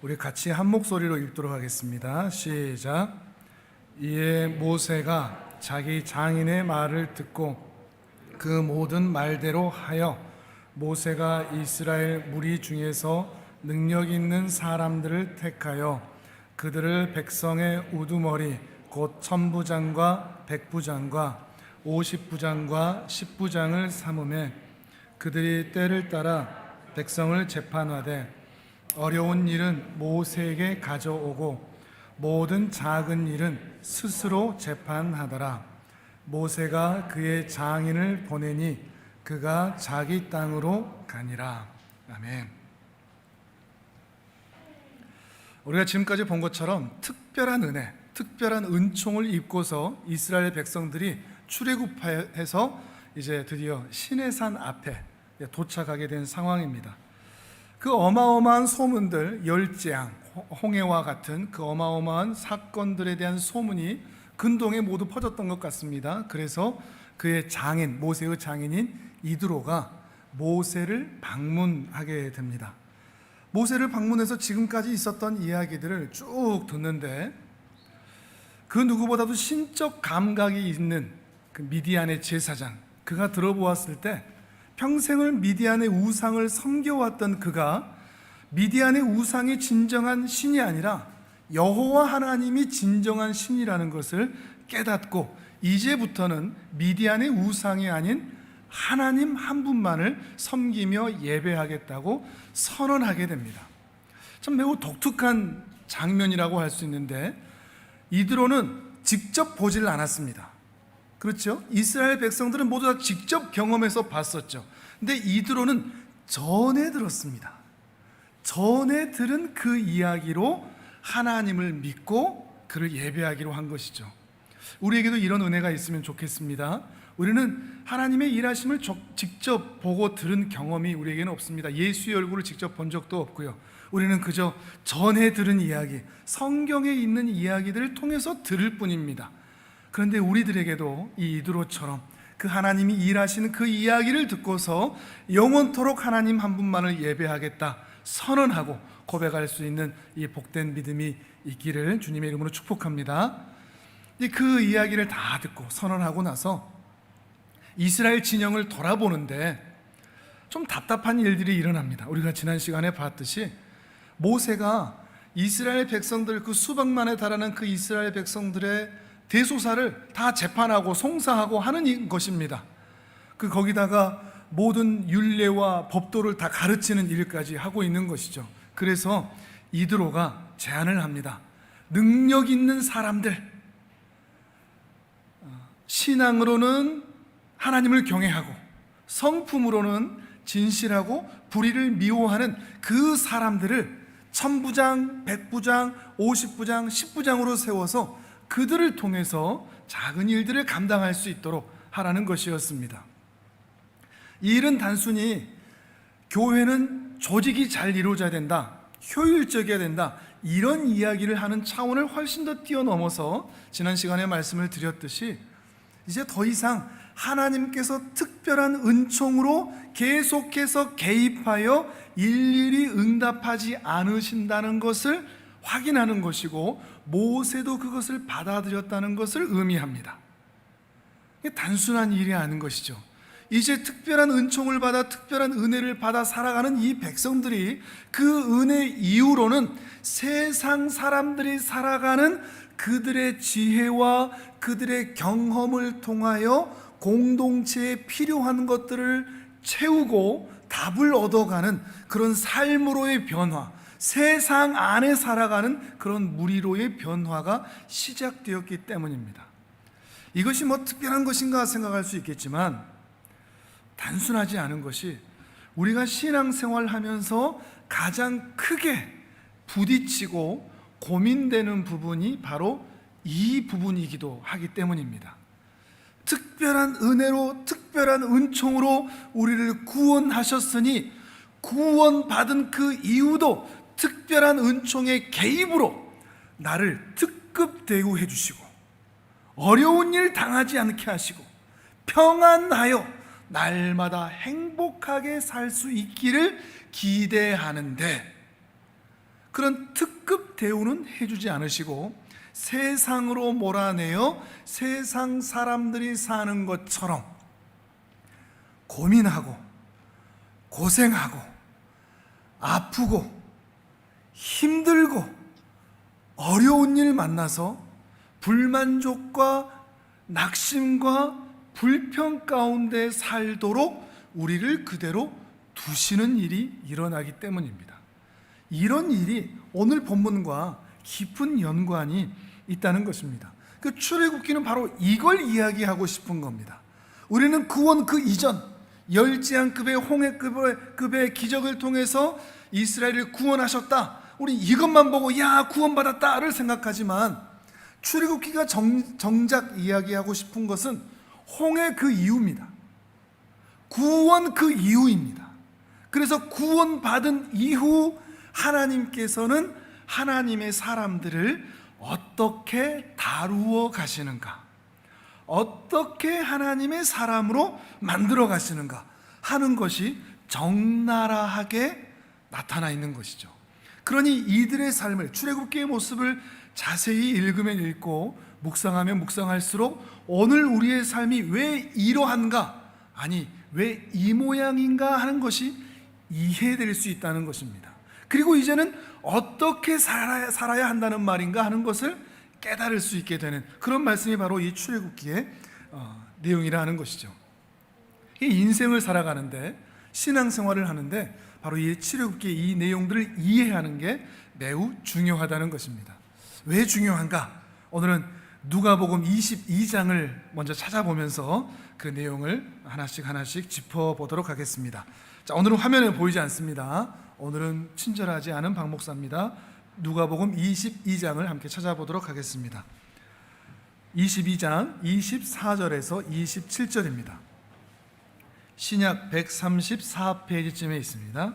우리 같이 한 목소리로 읽도록 하겠습니다. 시작. 이에 모세가 자기 장인의 말을 듣고 그 모든 말대로 하여 모세가 이스라엘 무리 중에서 능력 있는 사람들을 택하여 그들을 백성의 우두머리 곧 천부장과 백부장과 50부장과 10부장을 삼으매 그들이 때를 따라 백성을 재판하되 어려운 일은 모세에게 가져오고 모든 작은 일은 스스로 재판하더라. 모세가 그의 장인을 보내니 그가 자기 땅으로 가니라. 아멘. 우리가 지금까지 본 것처럼 특별한 은혜, 특별한 은총을 입고서 이스라엘 백성들이 출애굽해서 이제 드디어 시내산 앞에 도착하게 된 상황입니다. 그 어마어마한 소문들, 열재앙, 홍해와 같은 그 어마어마한 사건들에 대한 소문이 근동에 모두 퍼졌던 것 같습니다. 그래서 그의 장인, 모세의 장인인 이드로가 모세를 방문하게 됩니다. 모세를 방문해서 지금까지 있었던 이야기들을 쭉 듣는데 그 누구보다도 신적 감각이 있는 그 미디안의 제사장, 그가 들어보았을 때 평생을 미디안의 우상을 섬겨왔던 그가 미디안의 우상이 진정한 신이 아니라 여호와 하나님이 진정한 신이라는 것을 깨닫고 이제부터는 미디안의 우상이 아닌 하나님 한 분만을 섬기며 예배하겠다고 선언하게 됩니다. 참 매우 독특한 장면이라고 할 수 있는데 이드로는 직접 보질 않았습니다. 그렇죠? 이스라엘 백성들은 모두 다 직접 경험해서 봤었죠. 근데 이드로는 전에 들었습니다. 전에 들은 그 이야기로 하나님을 믿고 그를 예배하기로 한 것이죠. 우리에게도 이런 은혜가 있으면 좋겠습니다. 우리는 하나님의 일하심을 직접 보고 들은 경험이 우리에게는 없습니다. 예수의 얼굴을 직접 본 적도 없고요. 우리는 그저 전에 들은 이야기, 성경에 있는 이야기들을 통해서 들을 뿐입니다. 그런데 우리들에게도 이 이드로처럼 그 하나님이 일하시는 그 이야기를 듣고서 영원토록 하나님 한 분만을 예배하겠다 선언하고 고백할 수 있는 이 복된 믿음이 있기를 주님의 이름으로 축복합니다. 그 이야기를 다 듣고 선언하고 나서 이스라엘 진영을 돌아보는데 좀 답답한 일들이 일어납니다. 우리가 지난 시간에 봤듯이 모세가 이스라엘 백성들, 그 수백만에 달하는 그 이스라엘 백성들의 대소사를 다 재판하고 송사하고 하는 것입니다. 거기다가 모든 율례와 법도를 다 가르치는 일까지 하고 있는 것이죠. 그래서 이드로가 제안을 합니다. 능력 있는 사람들, 신앙으로는 하나님을 경외하고 성품으로는 진실하고 불의를 미워하는 그 사람들을 천부장, 백부장, 50부장, 10부장으로 세워서 그들을 통해서 작은 일들을 감당할 수 있도록 하라는 것이었습니다. 이 일은 단순히 교회는 조직이 잘 이루어져야 된다, 효율적이어야 된다, 이런 이야기를 하는 차원을 훨씬 더 뛰어넘어서 지난 시간에 말씀을 드렸듯이 이제 더 이상 하나님께서 특별한 은총으로 계속해서 개입하여 일일이 응답하지 않으신다는 것을 확인하는 것이고 모세도 그것을 받아들였다는 것을 의미합니다. 이게 단순한 일이 아닌 것이죠. 이제 특별한 은총을 받아 특별한 은혜를 받아 살아가는 이 백성들이 그 은혜 이후로는 세상 사람들이 살아가는 그들의 지혜와 그들의 경험을 통하여 공동체에 필요한 것들을 채우고 답을 얻어가는 그런 삶으로의 변화, 세상 안에 살아가는 그런 무리로의 변화가 시작되었기 때문입니다. 이것이 특별한 것인가 생각할 수 있겠지만 단순하지 않은 것이 우리가 신앙생활 하면서 가장 크게 부딪히고 고민되는 부분이 바로 이 부분이기도 하기 때문입니다. 특별한 은혜로 특별한 은총으로 우리를 구원하셨으니 구원받은 그 이후도 특별한 은총의 개입으로 나를 특급 대우해 주시고 어려운 일 당하지 않게 하시고 평안하여 날마다 행복하게 살 수 있기를 기대하는데 그런 특급 대우는 해주지 않으시고 세상으로 몰아내어 세상 사람들이 사는 것처럼 고민하고 고생하고 아프고 힘들고 어려운 일 만나서 불만족과 낙심과 불평 가운데 살도록 우리를 그대로 두시는 일이 일어나기 때문입니다. 이런 일이 오늘 본문과 깊은 연관이 있다는 것입니다. 그 출애굽기는 바로 이걸 이야기하고 싶은 겁니다. 우리는 구원 그 이전 열지양급의 홍해급의 기적을 통해서 이스라엘을 구원하셨다, 우리 이것만 보고 야 구원받았다를 생각하지만 출애굽기가 정작 이야기하고 싶은 것은 홍해 그 이후입니다. 구원 그 이후입니다. 그래서 구원받은 이후 하나님께서는 하나님의 사람들을 어떻게 다루어 가시는가, 어떻게 하나님의 사람으로 만들어 가시는가 하는 것이 적나라하게 나타나 있는 것이죠. 그러니 이들의 삶을, 출애굽기의 모습을 자세히 읽으면 읽고 묵상하면 묵상할수록 오늘 우리의 삶이 왜 이러한가, 아니 왜 이 모양인가 하는 것이 이해될 수 있다는 것입니다. 그리고 이제는 어떻게 살아야 한다는 말인가 하는 것을 깨달을 수 있게 되는 그런 말씀이 바로 이 출애굽기의 내용이라는 것이죠. 이 인생을 살아가는데, 신앙생활을 하는데 바로 이 출애굽기의 이 내용들을 이해하는 게 매우 중요하다는 것입니다. 왜 중요한가? 오늘은 누가복음 22장을 먼저 찾아보면서 그 내용을 하나씩 짚어보도록 하겠습니다. 자, 오늘은 화면에 보이지 않습니다. 오늘은 친절하지 않은 박 목사입니다. 누가복음 22장을 함께 찾아보도록 하겠습니다. 22장 24절에서 27절입니다. 신약 134페이지쯤에 있습니다.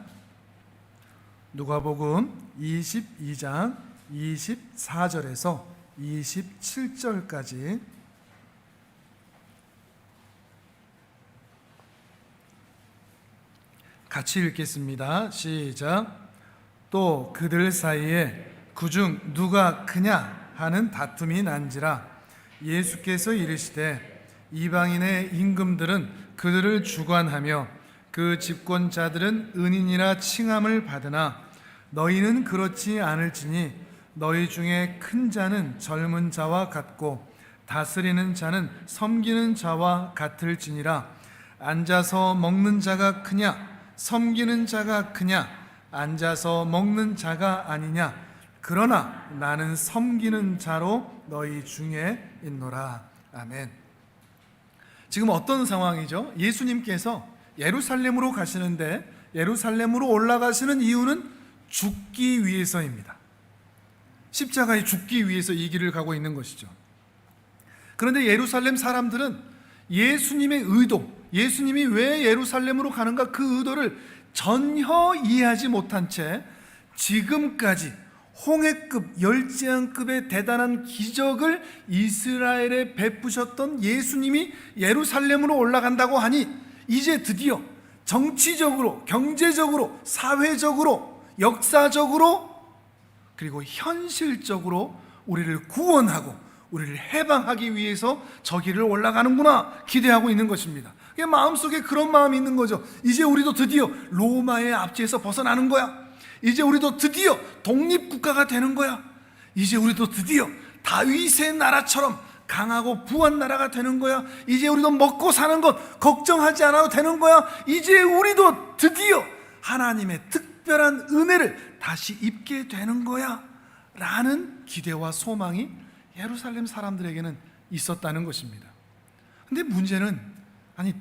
누가복음 22장 24절에서 27절까지 같이 읽겠습니다. 시작. 또 그들 사이에 그중 누가 크냐 하는 다툼이 난지라 예수께서 이르시되 이방인의 임금들은 그들을 주관하며 그 집권자들은 은인이라 칭함을 받으나 너희는 그렇지 않을지니 너희 중에 큰 자는 젊은 자와 같고 다스리는 자는 섬기는 자와 같을지니라. 앉아서 먹는 자가 크냐 섬기는 자가 크냐, 앉아서 먹는 자가 아니냐. 그러나 나는 섬기는 자로 너희 중에 있노라. 아멘. 지금 어떤 상황이죠? 예수님께서 예루살렘으로 가시는데 예루살렘으로 올라가시는 이유는 죽기 위해서입니다. 십자가에 죽기 위해서 이 길을 가고 있는 것이죠. 그런데 예루살렘 사람들은 예수님의 의도, 예수님이 왜 예루살렘으로 가는가 그 의도를 전혀 이해하지 못한 채 지금까지 홍해급, 열지양급의 대단한 기적을 이스라엘에 베푸셨던 예수님이 예루살렘으로 올라간다고 하니 이제 드디어 정치적으로, 경제적으로, 사회적으로, 역사적으로 그리고 현실적으로 우리를 구원하고 우리를 해방하기 위해서 저 길을 올라가는구나 기대하고 있는 것입니다. 마음속에 그런 마음이 있는 거죠. 이제 우리도 드디어 로마의 압제에서 벗어나는 거야. 이제 우리도 드디어 독립국가가 되는 거야. 이제 우리도 드디어 다윗의 나라처럼 강하고 부한 나라가 되는 거야. 이제 우리도 먹고 사는 것 걱정하지 않아도 되는 거야. 이제 우리도 드디어 하나님의 특별한 은혜를 다시 입게 되는 거야 라는 기대와 소망이 예루살렘 사람들에게는 있었다는 것입니다. 근데 문제는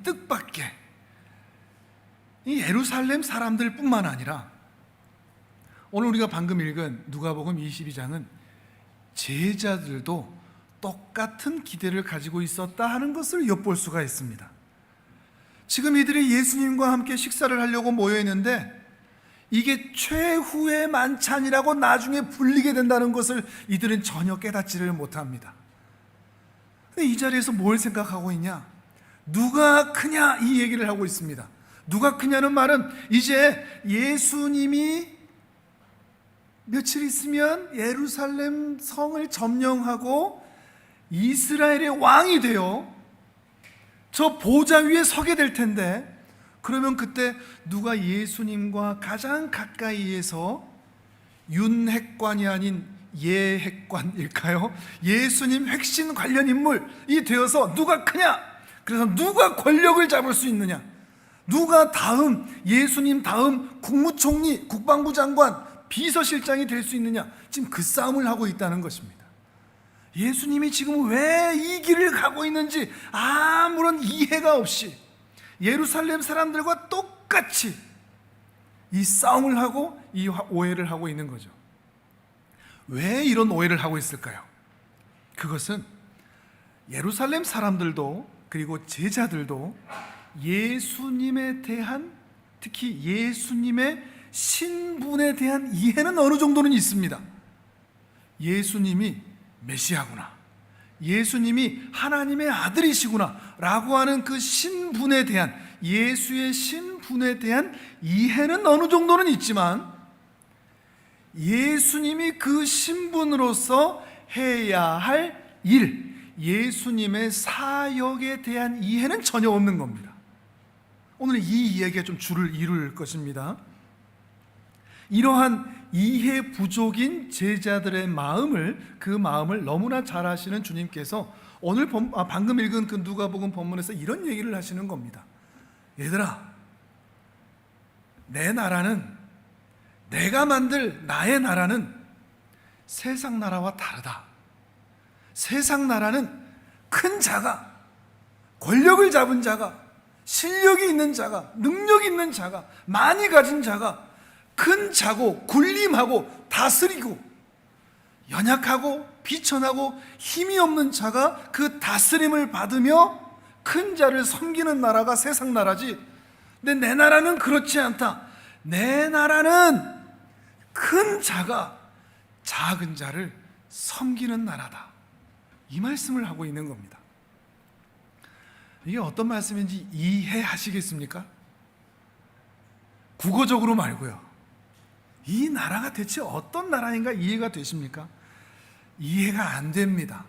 뜻밖의 이 예루살렘 사람들 뿐만 아니라 오늘 우리가 방금 읽은 누가복음 22장은 제자들도 똑같은 기대를 가지고 있었다 하는 것을 엿볼 수가 있습니다. 지금 이들이 예수님과 함께 식사를 하려고 모여 있는데 이게 최후의 만찬이라고 나중에 불리게 된다는 것을 이들은 전혀 깨닫지를 못합니다. 근데 이 자리에서 뭘 생각하고 있냐? 누가 크냐 이 얘기를 하고 있습니다. 누가 크냐는 말은 이제 예수님이 며칠 있으면 예루살렘 성을 점령하고 이스라엘의 왕이 되어 저 보좌 위에 서게 될 텐데, 그러면 그때 누가 예수님과 가장 가까이에서 윤핵관이 아닌 예핵관일까요? 예수님 핵심 관련 인물이 되어서 누가 크냐? 그래서 누가 권력을 잡을 수 있느냐? 누가 다음 예수님 다음 국무총리, 국방부 장관, 비서실장이 될 수 있느냐? 지금 그 싸움을 하고 있다는 것입니다. 예수님이 지금 왜 이 길을 가고 있는지 아무런 이해가 없이 예루살렘 사람들과 똑같이 이 싸움을 하고 이 오해를 하고 있는 거죠. 왜 이런 오해를 하고 있을까요? 그것은 예루살렘 사람들도 그리고 제자들도 예수님에 대한, 특히 예수님의 신분에 대한 이해는 어느 정도는 있습니다. 예수님이 메시아구나, 예수님이 하나님의 아들이시구나 라고 하는 그 신분에 대한, 예수의 신분에 대한 이해는 어느 정도는 있지만 예수님이 그 신분으로서 해야 할 일, 예수님의 사역에 대한 이해는 전혀 없는 겁니다. 오늘 이 이야기가 좀 줄을 이룰 것입니다. 이러한 이해 부족인 제자들의 그 마음을 너무나 잘 아시는 주님께서 오늘 방금 읽은 그 누가복음 본문에서 이런 얘기를 하시는 겁니다. 얘들아, 내 나라는, 내가 만들 나의 나라는 세상 나라와 다르다. 세상 나라는 큰 자가, 권력을 잡은 자가, 실력이 있는 자가, 능력 있는 자가, 많이 가진 자가, 큰 자고 군림하고 다스리고, 연약하고 비천하고 힘이 없는 자가 그 다스림을 받으며 큰 자를 섬기는 나라가 세상 나라지, 근데 내 나라는 그렇지 않다. 내 나라는 큰 자가 작은 자를 섬기는 나라다. 이 말씀을 하고 있는 겁니다. 이게 어떤 말씀인지 이해하시겠습니까? 국어적으로 말고요. 이 나라가 대체 어떤 나라인가 이해가 되십니까? 이해가 안 됩니다.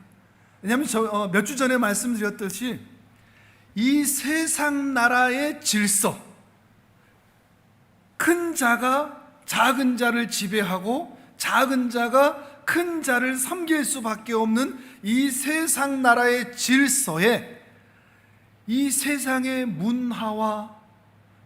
왜냐하면 몇 주 전에 말씀드렸듯이 이 세상 나라의 질서, 큰 자가 작은 자를 지배하고 작은 자가 큰 자를 섬길 수밖에 없는 이 세상 나라의 질서에 이 세상의 문화와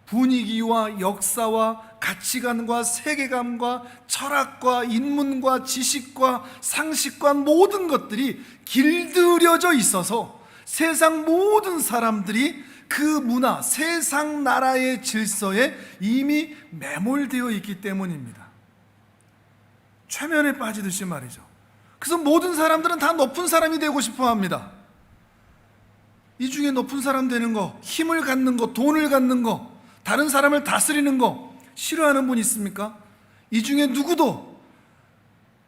분위기와 역사와 가치관과 세계관과 철학과 인문과 지식과 상식과 모든 것들이 길들여져 있어서 세상 모든 사람들이 그 문화, 세상 나라의 질서에 이미 매몰되어 있기 때문입니다. 최면에 빠지듯이 말이죠. 그래서 모든 사람들은 다 높은 사람이 되고 싶어 합니다. 이 중에 높은 사람 되는 거, 힘을 갖는 거, 돈을 갖는 거, 다른 사람을 다스리는 거 싫어하는 분 있습니까? 이 중에 누구도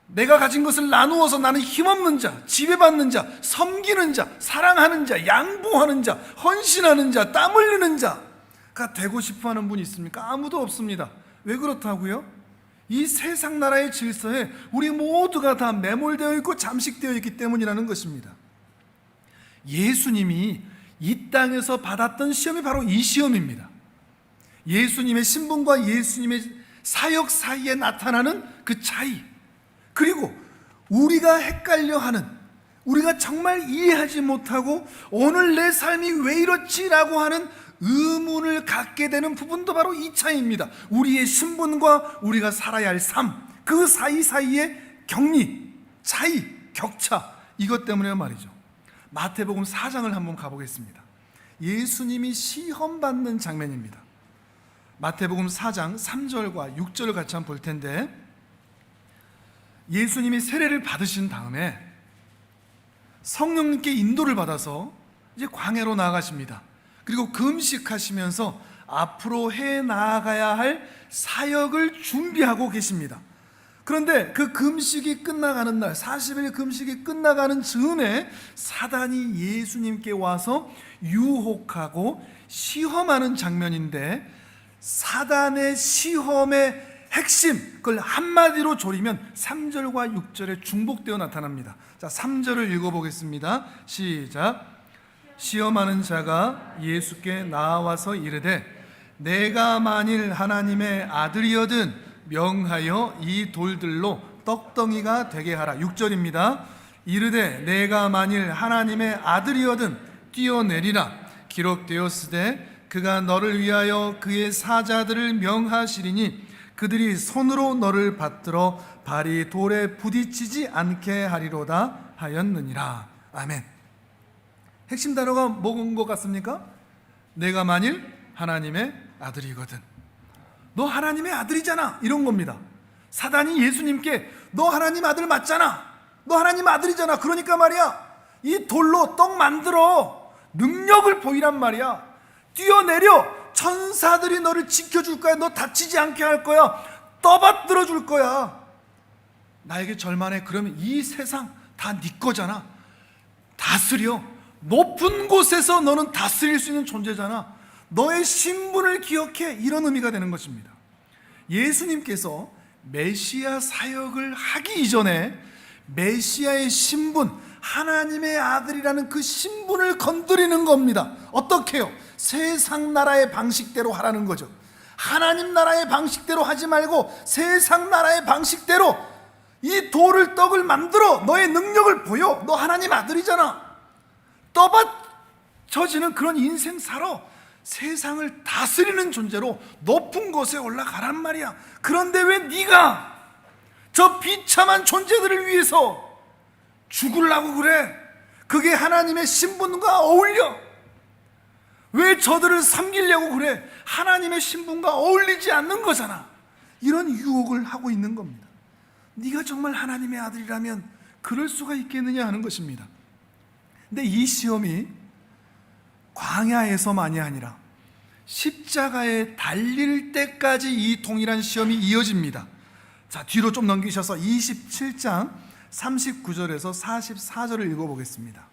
내가 가진 것을 나누어서 나는 힘없는 자, 지배받는 자, 섬기는 자, 사랑하는 자, 양보하는 자, 헌신하는 자, 땀 흘리는 자가 되고 싶어하는 분이 있습니까? 아무도 없습니다. 왜 그렇다고요? 이 세상 나라의 질서에 우리 모두가 다 매몰되어 있고 잠식되어 있기 때문이라는 것입니다. 예수님이 이 땅에서 받았던 시험이 바로 이 시험입니다. 예수님의 신분과 예수님의 사역 사이에 나타나는 그 차이, 그리고 우리가 헷갈려하는, 우리가 정말 이해하지 못하고 오늘 내 삶이 왜 이렇지라고 하는 의문을 갖게 되는 부분도 바로 이 차이입니다. 우리의 신분과 우리가 살아야 할 삶, 그 사이사이의 격리, 차이, 격차, 이것 때문에 말이죠. 마태복음 4장을 한번 가보겠습니다. 예수님이 시험받는 장면입니다. 마태복음 4장 3절과 6절을 같이 한번 볼 텐데, 예수님이 세례를 받으신 다음에 성령님께 인도를 받아서 이제 광야로 나아가십니다. 그리고 금식하시면서 앞으로 해 나아가야 할 사역을 준비하고 계십니다. 그런데 그 금식이 끝나가는 날, 40일 금식이 끝나가는 즈음에 사단이 예수님께 와서 유혹하고 시험하는 장면인데, 사단의 시험의 핵심, 그걸 한마디로 조리면 3절과 6절에 중복되어 나타납니다. 자, 3절을 읽어보겠습니다. 시작. 시험하는 자가 예수께 나와서 이르되 내가 만일 하나님의 아들이거든 명하여 이 돌들로 떡덩이가 되게 하라. 6절입니다. 이르되 내가 만일 하나님의 아들이거든 뛰어내리라. 기록되었으되 그가 너를 위하여 그의 사자들을 명하시리니 그들이 손으로 너를 받들어 발이 돌에 부딪히지 않게 하리로다 하였느니라. 아멘. 핵심 단어가 뭔 것 같습니까? 내가 만일 하나님의 아들이거든. 너 하나님의 아들이잖아, 이런 겁니다. 사단이 예수님께 너 하나님 아들 맞잖아, 너 하나님 아들이잖아, 그러니까 말이야 이 돌로 떡 만들어, 능력을 보이란 말이야. 뛰어내려, 천사들이 너를 지켜줄 거야, 너 다치지 않게 할 거야, 떠받들어 줄 거야. 나에게 절만해. 그러면 이 세상 다 네 거잖아. 다스려. 높은 곳에서 너는 다스릴 수 있는 존재잖아. 너의 신분을 기억해. 이런 의미가 되는 것입니다. 예수님께서 메시아 사역을 하기 이전에 메시아의 신분, 하나님의 아들이라는 그 신분을 건드리는 겁니다. 어떻게요? 세상 나라의 방식대로 하라는 거죠. 하나님 나라의 방식대로 하지 말고 세상 나라의 방식대로 이 돌을 떡을 만들어 너의 능력을 보여. 너 하나님 아들이잖아. 떠받쳐지는 그런 인생 살아. 세상을 다스리는 존재로 높은 곳에 올라가란 말이야. 그런데 왜 네가 저 비참한 존재들을 위해서 죽으려고 그래? 그게 하나님의 신분과 어울려? 왜 저들을 섬기려고 그래? 하나님의 신분과 어울리지 않는 거잖아. 이런 유혹을 하고 있는 겁니다. 네가 정말 하나님의 아들이라면 그럴 수가 있겠느냐 하는 것입니다. 근데 이 시험이 광야에서만이 아니라 십자가에 달릴 때까지 이 동일한 시험이 이어집니다. 자, 뒤로 좀 넘기셔서 27장 39절에서 44절을 읽어보겠습니다.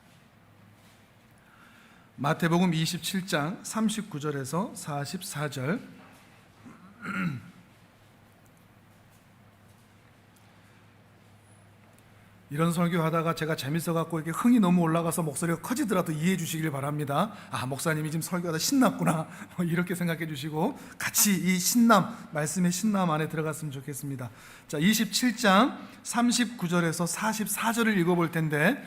마태복음 27장 39절에서 44절. 이런 설교하다가 제가 재밌어갖고 이렇게 흥이 너무 올라가서 목소리가 커지더라도 이해해 주시길 바랍니다. 아, 목사님이 지금 설교하다 신났구나, 이렇게 생각해 주시고 같이 이 신남, 말씀의 신남 안에 들어갔으면 좋겠습니다. 자, 27장 39절에서 44절을 읽어볼 텐데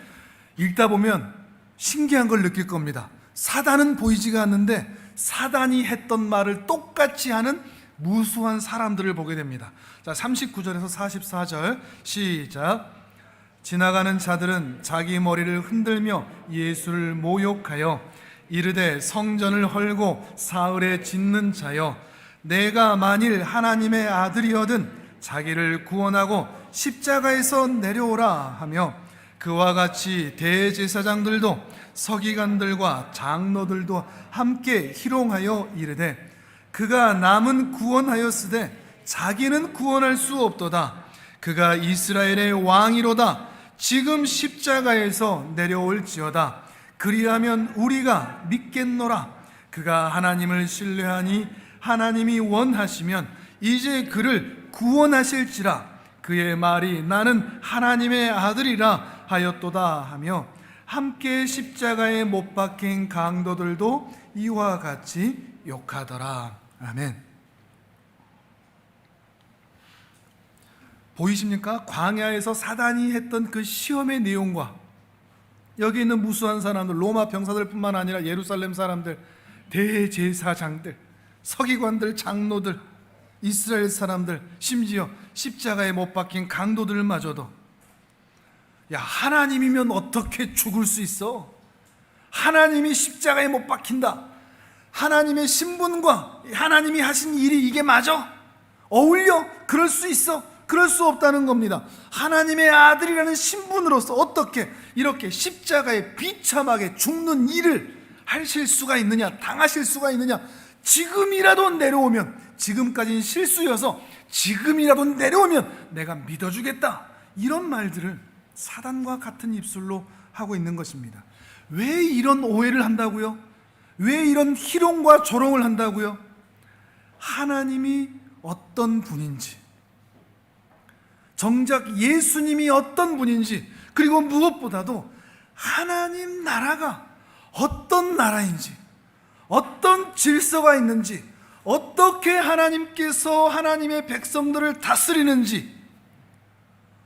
읽다 보면 신기한 걸 느낄 겁니다. 사단은 보이지가 않는데 사단이 했던 말을 똑같이 하는 무수한 사람들을 보게 됩니다. 자, 39절에서 44절 시작. 지나가는 자들은 자기 머리를 흔들며 예수를 모욕하여 이르되 성전을 헐고 사흘에 짓는 자여, 내가 만일 하나님의 아들이거든 자기를 구원하고 십자가에서 내려오라 하며, 그와 같이 대제사장들도 서기관들과 장로들도 함께 희롱하여 이르되 그가 남은 구원하였으되 자기는 구원할 수 없도다. 그가 이스라엘의 왕이로다. 지금 십자가에서 내려올지어다. 그리하면 우리가 믿겠노라. 그가 하나님을 신뢰하니 하나님이 원하시면 이제 그를 구원하실지라. 그의 말이 나는 하나님의 아들이라 하였도다 하며, 함께 십자가에 못 박힌 강도들도 이와 같이 욕하더라. 아멘. 보이십니까? 광야에서 사단이 했던 그 시험의 내용과 여기 있는 무수한 사람들, 로마 병사들뿐만 아니라 예루살렘 사람들, 대제사장들, 서기관들, 장로들, 이스라엘 사람들, 심지어 십자가에 못 박힌 강도들마저도, 야, 하나님이면 어떻게 죽을 수 있어? 하나님이 십자가에 못 박힌다. 하나님의 신분과 하나님이 하신 일이 이게 맞아? 어울려? 그럴 수 있어? 그럴 수 없다는 겁니다. 하나님의 아들이라는 신분으로서 어떻게 이렇게 십자가에 비참하게 죽는 일을 하실 수가 있느냐, 당하실 수가 있느냐. 지금이라도 내려오면, 지금까지는 실수여서 지금이라도 내려오면 내가 믿어주겠다, 이런 말들을 사단과 같은 입술로 하고 있는 것입니다. 왜 이런 오해를 한다고요? 왜 이런 희롱과 조롱을 한다고요? 하나님이 어떤 분인지, 정작 예수님이 어떤 분인지, 그리고 무엇보다도 하나님 나라가 어떤 나라인지, 어떤 질서가 있는지, 어떻게 하나님께서 하나님의 백성들을 다스리는지,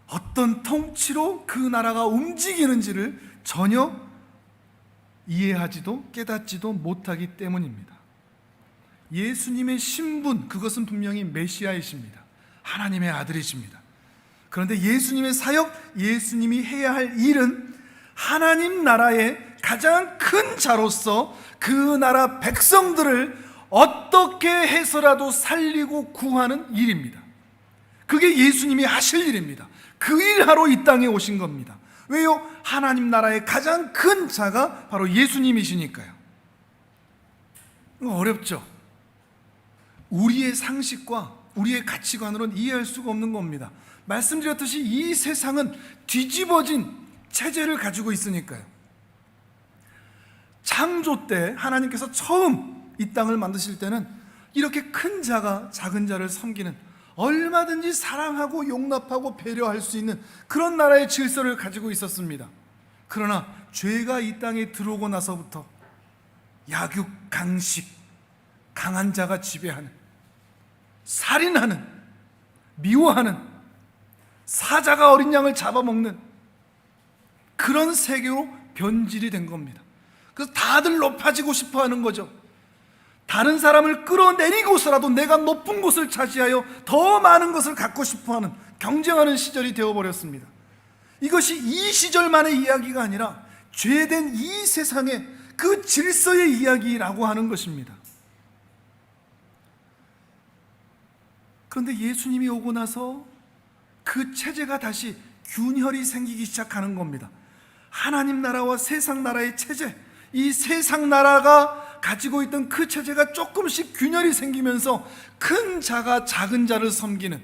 어떤 통치로 그 나라가 움직이는지를 전혀 이해하지도 깨닫지도 못하기 때문입니다. 예수님의 신분, 그것은 분명히 메시아이십니다. 하나님의 아들이십니다. 그런데 예수님의 사역, 예수님이 해야 할 일은 하나님 나라의 가장 큰 자로서 그 나라 백성들을 어떻게 해서라도 살리고 구하는 일입니다. 그게 예수님이 하실 일입니다. 그 일하러 이 땅에 오신 겁니다. 왜요? 하나님 나라의 가장 큰 자가 바로 예수님이시니까요. 어렵죠? 우리의 상식과 우리의 가치관으로는 이해할 수가 없는 겁니다. 말씀드렸듯이 이 세상은 뒤집어진 체제를 가지고 있으니까요. 창조 때 하나님께서 처음 이 땅을 만드실 때는 이렇게 큰 자가 작은 자를 섬기는, 얼마든지 사랑하고 용납하고 배려할 수 있는 그런 나라의 질서를 가지고 있었습니다. 그러나 죄가 이 땅에 들어오고 나서부터 약육, 강식, 강한 자가 지배하는, 살인하는, 미워하는, 사자가 어린 양을 잡아먹는 그런 세계로 변질이 된 겁니다. 그래서 다들 높아지고 싶어 하는 거죠. 다른 사람을 끌어내리고서라도 내가 높은 곳을 차지하여 더 많은 것을 갖고 싶어 하는, 경쟁하는 시절이 되어버렸습니다. 이것이 이 시절만의 이야기가 아니라 죄된 이 세상의 그 질서의 이야기라고 하는 것입니다. 그런데 예수님이 오고 나서 그 체제가 다시 균열이 생기기 시작하는 겁니다. 하나님 나라와 세상 나라의 체제, 이 세상 나라가 가지고 있던 그 체제가 조금씩 균열이 생기면서 큰 자가 작은 자를 섬기는,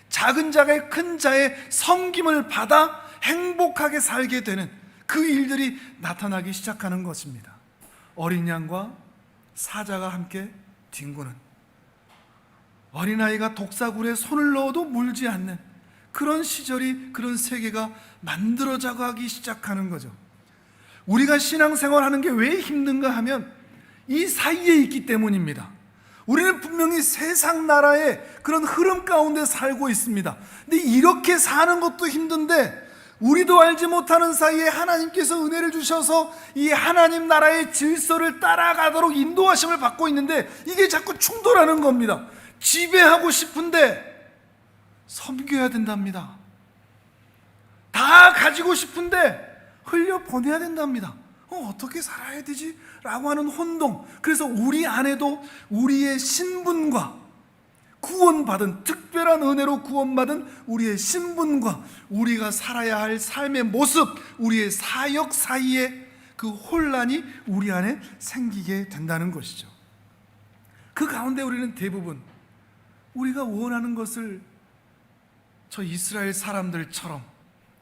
작은 자가 큰 자의 섬김을 받아 행복하게 살게 되는 그 일들이 나타나기 시작하는 것입니다. 어린 양과 사자가 함께 뒹구는, 어린아이가 독사굴에 손을 넣어도 물지 않는 그런 시절이, 그런 세계가 만들어져 가기 시작하는 거죠. 우리가 신앙생활하는 게 왜 힘든가 하면 이 사이에 있기 때문입니다. 우리는 분명히 세상 나라의 그런 흐름 가운데 살고 있습니다. 근데 이렇게 사는 것도 힘든데 우리도 알지 못하는 사이에 하나님께서 은혜를 주셔서 이 하나님 나라의 질서를 따라가도록 인도하심을 받고 있는데 이게 자꾸 충돌하는 겁니다. 지배하고 싶은데 섬겨야 된답니다. 다 가지고 싶은데 흘려보내야 된답니다. 어떻게 살아야 되지? 라고 하는 혼동. 그래서 우리 안에도 우리의 신분과 구원받은, 특별한 은혜로 구원받은 우리의 신분과 우리가 살아야 할 삶의 모습, 우리의 사역 사이에 그 혼란이 우리 안에 생기게 된다는 것이죠. 그 가운데 우리는 대부분 우리가 원하는 것을 저 이스라엘 사람들처럼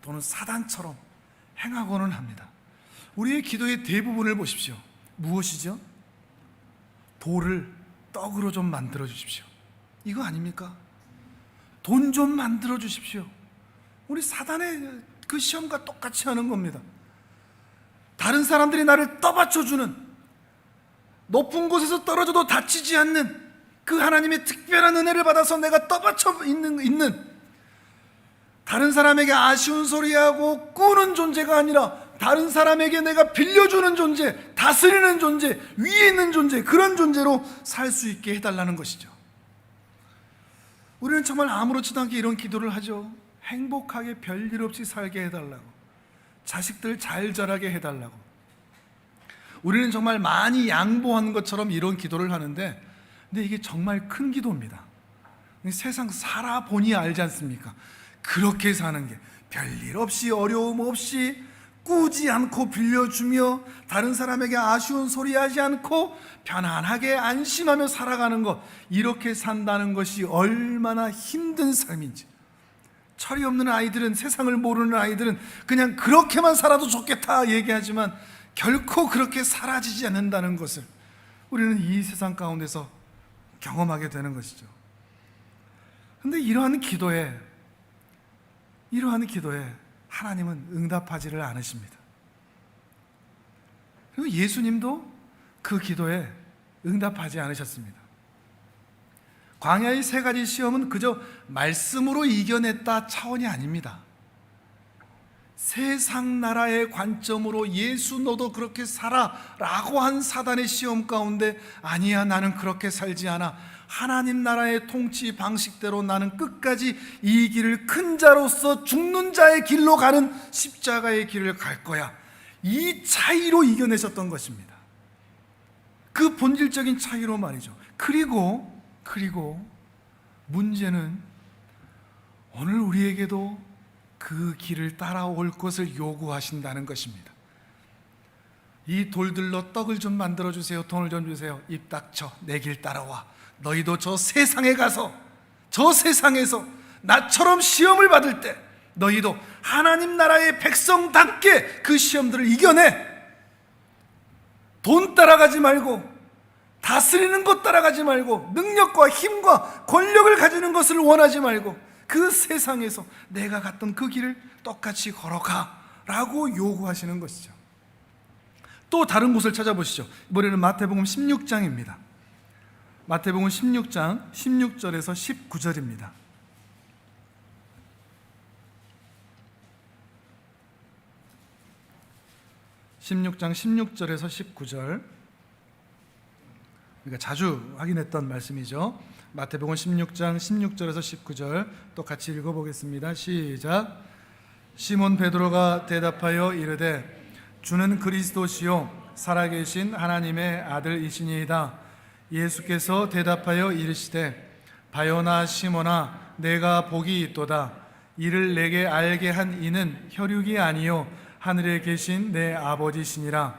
또는 사단처럼 행하고는 합니다. 우리의 기도의 대부분을 보십시오. 무엇이죠? 돌을 떡으로 좀 만들어 주십시오. 이거 아닙니까? 돈 좀 만들어 주십시오. 우리 사단의 그 시험과 똑같이 하는 겁니다. 다른 사람들이 나를 떠받쳐주는, 높은 곳에서 떨어져도 다치지 않는 그 하나님의 특별한 은혜를 받아서 내가 떠받쳐 있는, 다른 사람에게 아쉬운 소리하고 꾸는 존재가 아니라 다른 사람에게 내가 빌려주는 존재, 다스리는 존재, 위에 있는 존재, 그런 존재로 살 수 있게 해달라는 것이죠. 우리는 정말 아무렇지도 않게 이런 기도를 하죠. 행복하게 별일 없이 살게 해달라고, 자식들 잘 자라게 해달라고. 우리는 정말 많이 양보한 것처럼 이런 기도를 하는데, 근데 이게 정말 큰 기도입니다. 세상 살아보니 알지 않습니까? 그렇게 사는 게 별일 없이, 어려움 없이, 꾸지 않고 빌려주며 다른 사람에게 아쉬운 소리 하지 않고 편안하게 안심하며 살아가는 것, 이렇게 산다는 것이 얼마나 힘든 삶인지. 철이 없는 아이들은, 세상을 모르는 아이들은 그냥 그렇게만 살아도 좋겠다 얘기하지만 결코 그렇게 사라지지 않는다는 것을 우리는 이 세상 가운데서 경험하게 되는 것이죠. 그런데 이러한 기도에 이러한 기도에 하나님은 응답하지를 않으십니다. 그리고 예수님도 그 기도에 응답하지 않으셨습니다. 광야의 세 가지 시험은 그저 말씀으로 이겨냈다 차원이 아닙니다. 세상 나라의 관점으로 예수 너도 그렇게 살아 라고 한 사단의 시험 가운데 아니야, 나는 그렇게 살지 않아, 하나님 나라의 통치 방식대로 나는 끝까지 이 길을 큰 자로서 죽는 자의 길로 가는 십자가의 길을 갈 거야, 이 차이로 이겨내셨던 것입니다. 그 본질적인 차이로 말이죠. 그리고 문제는 오늘 우리에게도 그 길을 따라올 것을 요구하신다는 것입니다. 이 돌들로 떡을 좀 만들어주세요, 돈을 좀 주세요, 입 닥쳐, 내 길 따라와. 너희도 저 세상에 가서, 저 세상에서 나처럼 시험을 받을 때 너희도 하나님 나라의 백성답게 그 시험들을 이겨내. 돈 따라가지 말고, 다스리는 것 따라가지 말고, 능력과 힘과 권력을 가지는 것을 원하지 말고 그 세상에서 내가 갔던 그 길을 똑같이 걸어가 라고 요구하시는 것이죠. 또 다른 곳을 찾아보시죠. 이번에는 마태복음 16장입니다. 마태복음 16장 16절에서 19절입니다. 16장 16절에서 19절, 우리가 자주 확인했던 말씀이죠. 마태복음 16장 16절에서 19절 또 같이 읽어보겠습니다. 시작. 시몬 베드로가 대답하여 이르되 주는 그리스도시요 살아계신 하나님의 아들이시니이다. 예수께서 대답하여 이르시되 바요나 시몬아, 내가 복이 있도다. 이를 내게 알게 한 이는 혈육이 아니요 하늘에 계신 내 아버지시니라.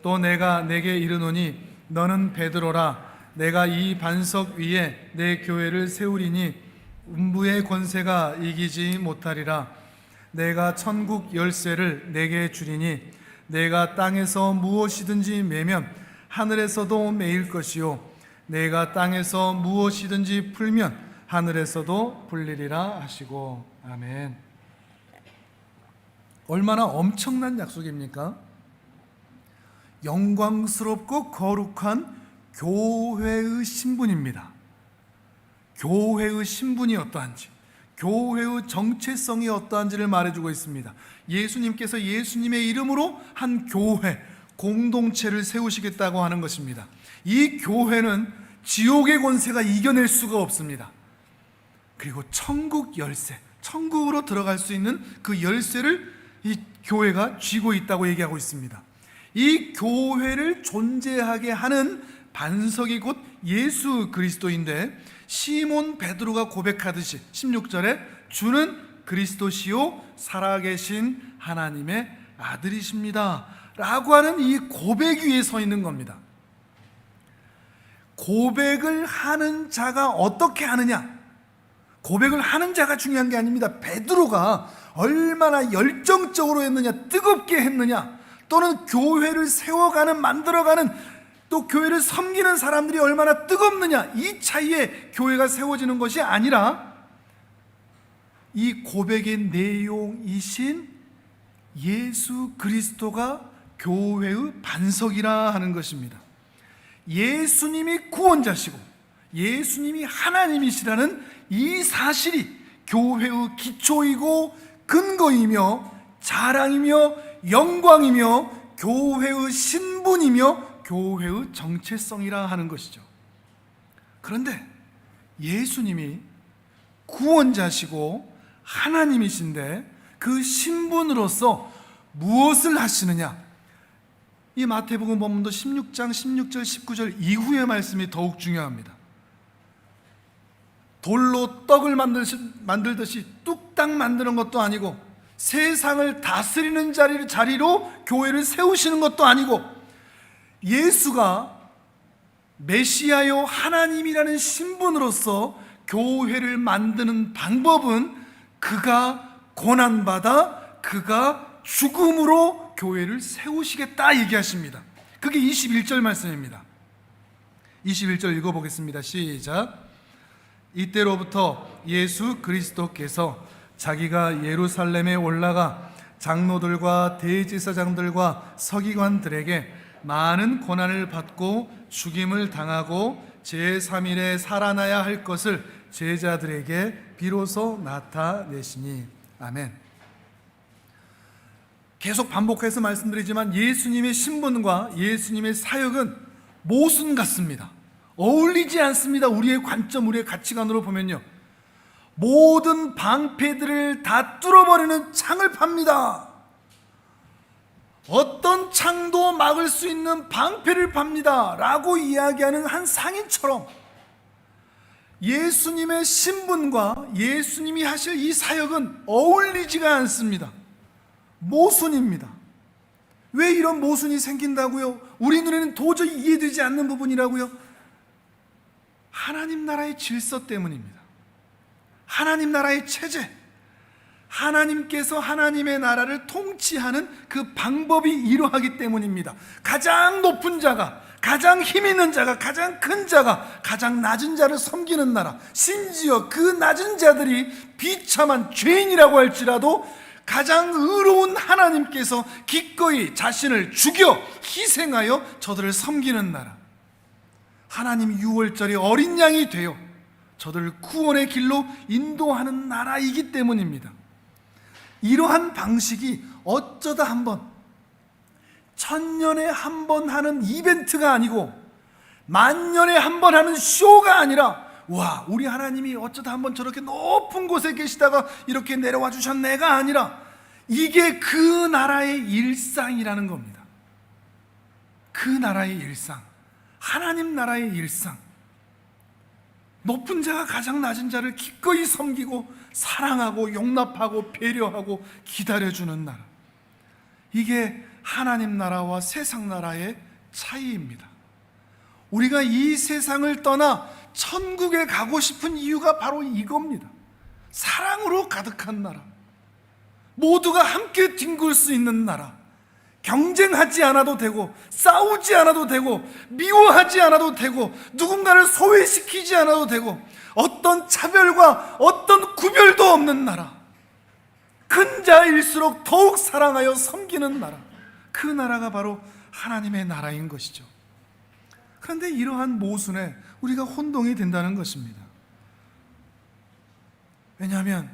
또 내가 내게 이르노니 너는 베드로라. 내가 이 반석 위에 내 교회를 세우리니 음부의 권세가 이기지 못하리라. 내가 천국 열쇠를 내게 주리니 내가 땅에서 무엇이든지 매면 하늘에서도 매일 것이요 내가 땅에서 무엇이든지 풀면 하늘에서도 풀리리라 하시고. 아멘. 얼마나 엄청난 약속입니까? 영광스럽고 거룩한 교회의 신분입니다. 교회의 신분이 어떠한지, 교회의 정체성이 어떠한지를 말해주고 있습니다. 예수님께서 예수님의 이름으로 한 교회, 공동체를 세우시겠다고 하는 것입니다. 이 교회는 지옥의 권세가 이겨낼 수가 없습니다. 그리고 천국 열쇠, 천국으로 들어갈 수 있는 그 열쇠를 이 교회가 쥐고 있다고 얘기하고 있습니다. 이 교회를 존재하게 하는 반석이 곧 예수 그리스도인데, 시몬 베드로가 고백하듯이 16절에 주는 그리스도시요 살아계신 하나님의 아들이십니다 라고 하는 이 고백 위에 서 있는 겁니다. 고백을 하는 자가 어떻게 하느냐, 고백을 하는 자가 중요한 게 아닙니다. 베드로가 얼마나 열정적으로 했느냐, 뜨겁게 했느냐, 또는 교회를 세워가는, 만들어가는, 또 교회를 섬기는 사람들이 얼마나 뜨겁느냐, 이 차이에 교회가 세워지는 것이 아니라 이 고백의 내용이신 예수 그리스도가 교회의 반석이라 하는 것입니다. 예수님이 구원자시고 예수님이 하나님이시라는 이 사실이 교회의 기초이고 근거이며 자랑이며 영광이며 교회의 신분이며 교회의 정체성이라 하는 것이죠. 그런데 예수님이 구원자시고 하나님이신데 그 신분으로서 무엇을 하시느냐, 이 마태복음 본문도 16장 16절 19절 이후의 말씀이 더욱 중요합니다. 돌로 떡을 만들듯이 뚝딱 만드는 것도 아니고, 세상을 다스리는 자리로 교회를 세우시는 것도 아니고, 예수가 메시아요 하나님이라는 신분으로서 교회를 만드는 방법은 그가 고난받아 그가 죽음으로 교회를 세우시겠다 얘기하십니다. 그게 21절 말씀입니다. 21절 읽어보겠습니다. 시작. 이때로부터 예수 그리스도께서 자기가 예루살렘에 올라가 장로들과 대제사장들과 서기관들에게 많은 고난을 받고 죽임을 당하고 제3일에 살아나야 할 것을 제자들에게 비로소 나타내시니. 아멘. 계속 반복해서 말씀드리지만 예수님의 신분과 예수님의 사역은 모순 같습니다. 어울리지 않습니다. 우리의 관점, 우리의 가치관으로 보면요, 모든 방패들을 다 뚫어버리는 창을 팝니다. 어떤 창도 막을 수 있는 방패를 팝니다 라고 이야기하는 한 상인처럼 예수님의 신분과 예수님이 하실 이 사역은 어울리지가 않습니다. 모순입니다. 왜 이런 모순이 생긴다고요? 우리 눈에는 도저히 이해되지 않는 부분이라고요? 하나님 나라의 질서 때문입니다. 하나님 나라의 체제, 하나님께서 하나님의 나라를 통치하는 그 방법이 이러하기 때문입니다. 가장 높은 자가, 가장 힘 있는 자가, 가장 큰 자가 가장 낮은 자를 섬기는 나라, 심지어 그 낮은 자들이 비참한 죄인이라고 할지라도 가장 의로운 하나님께서 기꺼이 자신을 죽여 희생하여 저들을 섬기는 나라, 하나님 유월절에 어린 양이 되어 저들을 구원의 길로 인도하는 나라이기 때문입니다. 이러한 방식이 어쩌다 한번, 천년에 한 번 하는 이벤트가 아니고 만년에 한 번 하는 쇼가 아니라, 와, 우리 하나님이 어쩌다 한번 저렇게 높은 곳에 계시다가 이렇게 내려와 주셨네가 아니라 이게 그 나라의 일상이라는 겁니다. 그 나라의 일상, 하나님 나라의 일상. 높은 자가 가장 낮은 자를 기꺼이 섬기고 사랑하고 용납하고 배려하고 기다려주는 나라. 이게 하나님 나라와 세상 나라의 차이입니다. 우리가 이 세상을 떠나 천국에 가고 싶은 이유가 바로 이겁니다. 사랑으로 가득한 나라, 모두가 함께 뒹굴 수 있는 나라, 경쟁하지 않아도 되고 싸우지 않아도 되고 미워하지 않아도 되고 누군가를 소외시키지 않아도 되고 어떤 차별과 어떤 구별도 없는 나라, 큰 자일수록 더욱 사랑하여 섬기는 나라, 그 나라가 바로 하나님의 나라인 것이죠. 그런데 이러한 모순에 우리가 혼동이 된다는 것입니다. 왜냐하면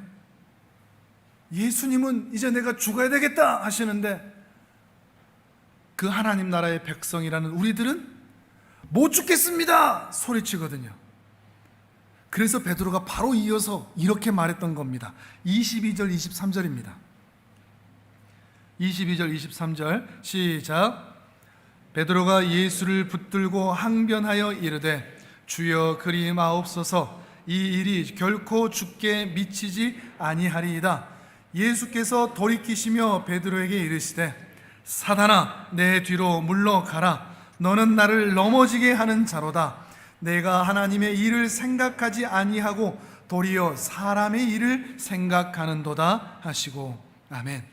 예수님은 이제 내가 죽어야 되겠다 하시는데 그 하나님 나라의 백성이라는 우리들은 못 죽겠습니다 소리치거든요. 그래서 베드로가 바로 이어서 이렇게 말했던 겁니다. 22절 23절입니다 22절 23절 시작. 베드로가 예수를 붙들고 항변하여 이르되 주여 그리 마옵소서, 이 일이 결코 죽게 미치지 아니하리이다. 예수께서 돌이키시며 베드로에게 이르시되 사단아, 내 뒤로 물러가라. 너는 나를 넘어지게 하는 자로다. 내가 하나님의 일을 생각하지 아니하고 도리어 사람의 일을 생각하는도다 하시고. 아멘.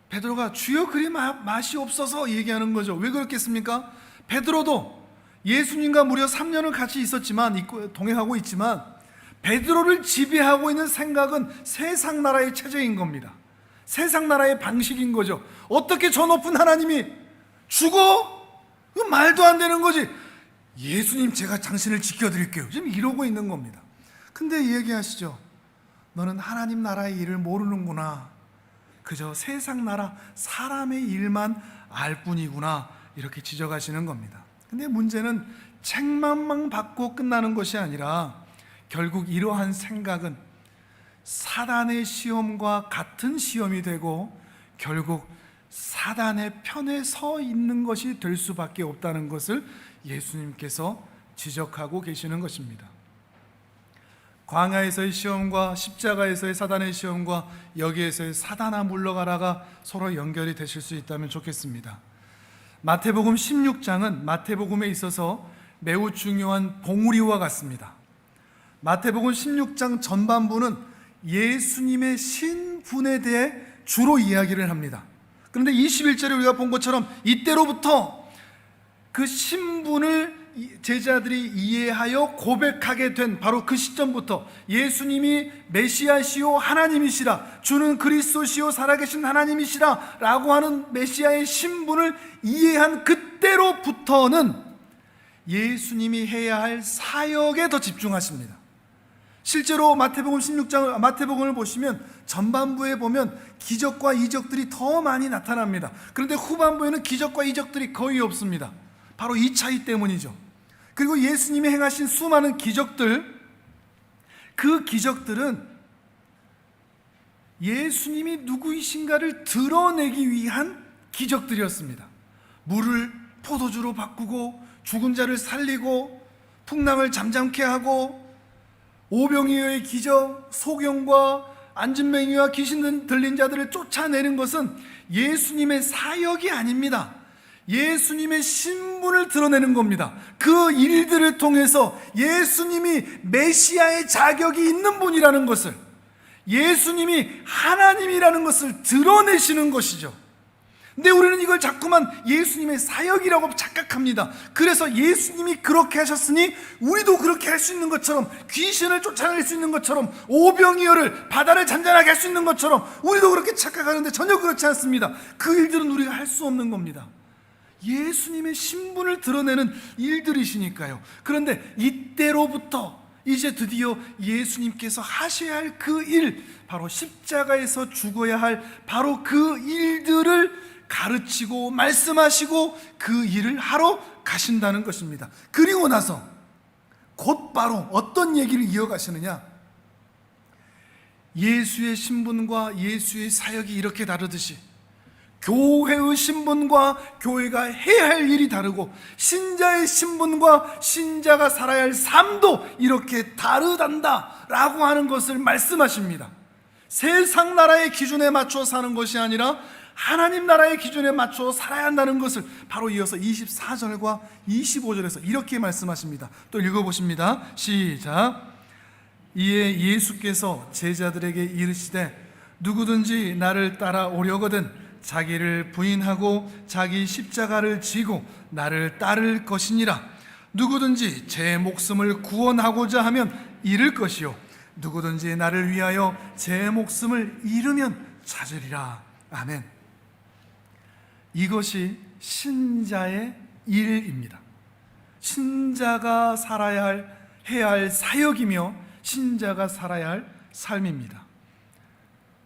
베드로가 주여 그리 마시옵소서 얘기하는 거죠. 왜 그렇겠습니까? 베드로도 예수님과 무려 3년을 같이 있었지만, 동행하고 있지만 베드로를 지배하고 있는 생각은 세상 나라의 체제인 겁니다. 세상 나라의 방식인 거죠. 어떻게 저 높은 하나님이 죽어? 그 말도 안 되는 거지. 예수님, 제가 당신을 지켜드릴게요, 지금 이러고 있는 겁니다. 근데 얘기하시죠. 너는 하나님 나라의 일을 모르는구나. 그저 세상 나라 사람의 일만 알 뿐이구나, 이렇게 지적하시는 겁니다. 근데 문제는 책망만 받고 끝나는 것이 아니라 결국 이러한 생각은 사단의 시험과 같은 시험이 되고 결국 사단의 편에 서 있는 것이 될 수밖에 없다는 것을 예수님께서 지적하고 계시는 것입니다. 광야에서의 시험과 십자가에서의 사단의 시험과 여기에서의 사단아 물러가라가 서로 연결이 되실 수 있다면 좋겠습니다. 마태복음 16장은 마태복음에 있어서 매우 중요한 봉우리와 같습니다. 마태복음 16장 전반부는 예수님의 신분에 대해 주로 이야기를 합니다. 그런데 21절에 우리가 본 것처럼 이때로부터 그 신분을 제자들이 이해하여 고백하게 된 바로 그 시점부터 예수님이 메시아시요 하나님이시라, 주는 그리스도시요 살아계신 하나님이시라 라고 하는 메시아의 신분을 이해한 그때로부터는 예수님이 해야 할 사역에 더 집중하십니다. 실제로 마태복음 16장, 마태복음을 보시면 전반부에 보면 기적과 이적들이 더 많이 나타납니다. 그런데 후반부에는 기적과 이적들이 거의 없습니다. 바로 이 차이 때문이죠. 그리고 예수님이 행하신 수많은 기적들, 그 기적들은 예수님이 누구이신가를 드러내기 위한 기적들이었습니다. 물을 포도주로 바꾸고, 죽은 자를 살리고, 풍랑을 잠잠케 하고, 오병이어의 기적, 소경과 안진뱅이와 귀신 들린 자들을 쫓아내는 것은 예수님의 사역이 아닙니다. 예수님의 신분을 드러내는 겁니다. 그 일들을 통해서 예수님이 메시아의 자격이 있는 분이라는 것을, 예수님이 하나님이라는 것을 드러내시는 것이죠. 근데 우리는 이걸 자꾸만 예수님의 사역이라고 착각합니다. 그래서 예수님이 그렇게 하셨으니 우리도 그렇게 할 수 있는 것처럼, 귀신을 쫓아낼 수 있는 것처럼, 오병이어를, 바다를 잔잔하게 할 수 있는 것처럼 우리도 그렇게 착각하는데 전혀 그렇지 않습니다. 그 일들은 우리가 할 수 없는 겁니다. 예수님의 신분을 드러내는 일들이시니까요. 그런데 이때로부터 이제 드디어 예수님께서 하셔야 할 그 일, 바로 십자가에서 죽어야 할 바로 그 일들을 가르치고 말씀하시고 그 일을 하러 가신다는 것입니다. 그리고 나서 곧바로 어떤 얘기를 이어가시느냐, 예수의 신분과 예수의 사역이 이렇게 다르듯이 교회의 신분과 교회가 해야 할 일이 다르고, 신자의 신분과 신자가 살아야 할 삶도 이렇게 다르단다 라고 하는 것을 말씀하십니다. 세상 나라의 기준에 맞춰 사는 것이 아니라 하나님 나라의 기준에 맞춰 살아야 한다는 것을 바로 이어서 24절과 25절에서 이렇게 말씀하십니다. 또 읽어보십니다. 시작. 이에 예수께서 제자들에게 이르시되 누구든지 나를 따라오려거든 자기를 부인하고 자기 십자가를 지고 나를 따를 것이니라. 누구든지 제 목숨을 구원하고자 하면 잃을 것이요 누구든지 나를 위하여 제 목숨을 잃으면 찾으리라. 아멘. 이것이 신자의 일입니다. 신자가 해야 할 사역이며 신자가 살아야 할 삶입니다.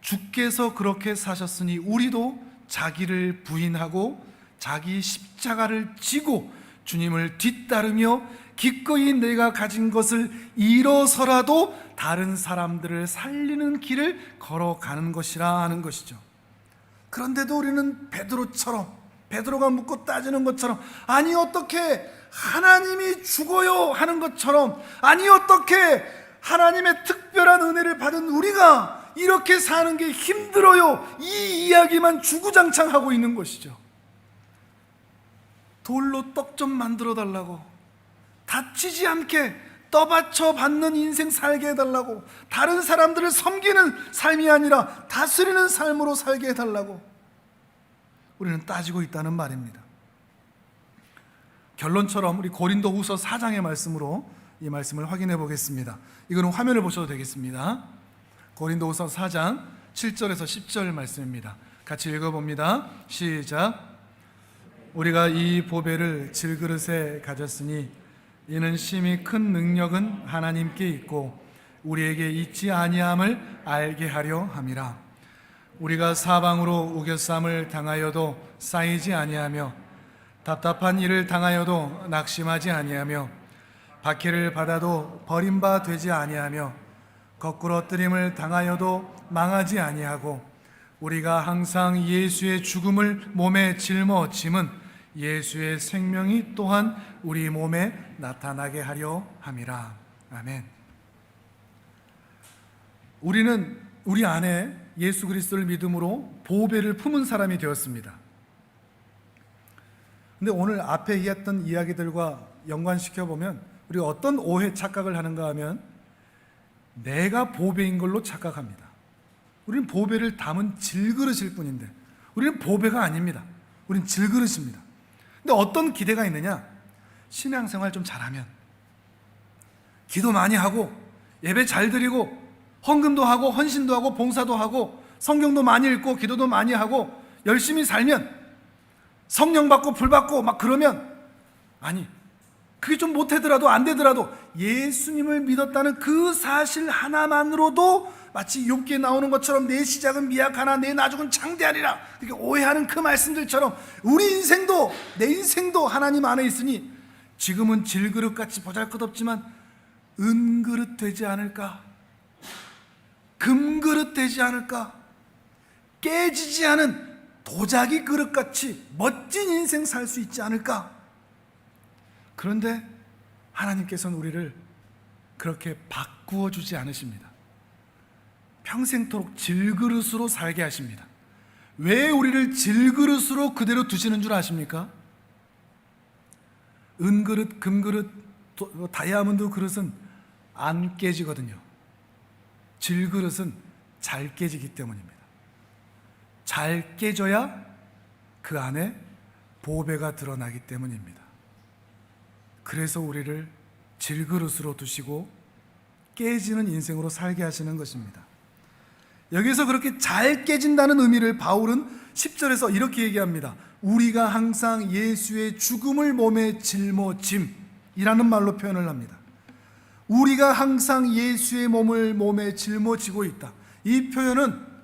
주께서 그렇게 사셨으니 우리도 자기를 부인하고 자기 십자가를 지고 주님을 뒤따르며 기꺼이 내가 가진 것을 잃어서라도 다른 사람들을 살리는 길을 걸어가는 것이라 하는 것이죠. 그런데도 우리는 베드로가 묻고 따지는 것처럼, 아니 어떻게 하나님이 죽어요 하는 것처럼, 아니 어떻게 하나님의 특별한 은혜를 받은 우리가 이렇게 사는 게 힘들어요, 이 이야기만 주구장창 하고 있는 것이죠. 돌로 떡 좀 만들어 달라고, 다치지 않게 떠받쳐 받는 인생 살게 해달라고, 다른 사람들을 섬기는 삶이 아니라 다스리는 삶으로 살게 해달라고 우리는 따지고 있다는 말입니다. 결론처럼 우리 고린도후서 4장의 말씀으로 이 말씀을 확인해 보겠습니다. 이거는 화면을 보셔도 되겠습니다. 고린도후서 4장 7절에서 10절 말씀입니다. 같이 읽어봅니다. 시작. 우리가 이 보배를 질그릇에 가졌으니 이는 심히 큰 능력은 하나님께 있고 우리에게 있지 아니함을 알게 하려 함이라. 우리가 사방으로 우겨쌈을 당하여도 쌓이지 아니하며 답답한 일을 당하여도 낙심하지 아니하며 박해를 받아도 버림바 되지 아니하며 거꾸러뜨림을 당하여도 망하지 아니하고 우리가 항상 예수의 죽음을 몸에 짊어짐은 예수의 생명이 또한 우리 몸에 나타나게 하려 함이라. 아멘. 우리는 우리 안에 예수 그리스도를 믿음으로 보배를 품은 사람이 되었습니다. 근데 오늘 앞에 했던 이야기들과 연관시켜 보면 우리가 어떤 오해 착각을 하는가 하면 내가 보배인 걸로 착각합니다. 우리는 보배를 담은 질그릇일 뿐인데 우리는 보배가 아닙니다. 우리는 질그릇입니다. 근데 어떤 기대가 있느냐? 신앙생활 좀 잘하면, 기도 많이 하고 예배 잘 드리고 헌금도 하고 헌신도 하고 봉사도 하고 성경도 많이 읽고 기도도 많이 하고 열심히 살면, 성령 받고 불 받고 막 그러면, 아니 그게 좀 못하더라도 안 되더라도 예수님을 믿었다는 그 사실 하나만으로도 마치 욥기에 나오는 것처럼 내 시작은 미약하나 내 나중은 창대하리라, 이렇게 오해하는 그 말씀들처럼 우리 인생도, 내 인생도 하나님 안에 있으니 지금은 질그릇같이 보잘것없지만 은그릇 되지 않을까, 금그릇 되지 않을까, 깨지지 않은 도자기 그릇같이 멋진 인생 살 수 있지 않을까. 그런데 하나님께서는 우리를 그렇게 바꾸어 주지 않으십니다. 평생토록 질그릇으로 살게 하십니다. 왜 우리를 질그릇으로 그대로 두시는 줄 아십니까? 은그릇, 금그릇, 다이아몬드 그릇은 안 깨지거든요. 질그릇은 잘 깨지기 때문입니다. 잘 깨져야 그 안에 보배가 드러나기 때문입니다. 그래서 우리를 질그릇으로 두시고 깨지는 인생으로 살게 하시는 것입니다. 여기서 그렇게 잘 깨진다는 의미를 바울은 10절에서 이렇게 얘기합니다. 우리가 항상 예수의 죽음을 몸에 짊어짐이라는 말로 표현을 합니다. 우리가 항상 예수의 몸을 몸에 짊어지고 있다. 이 표현은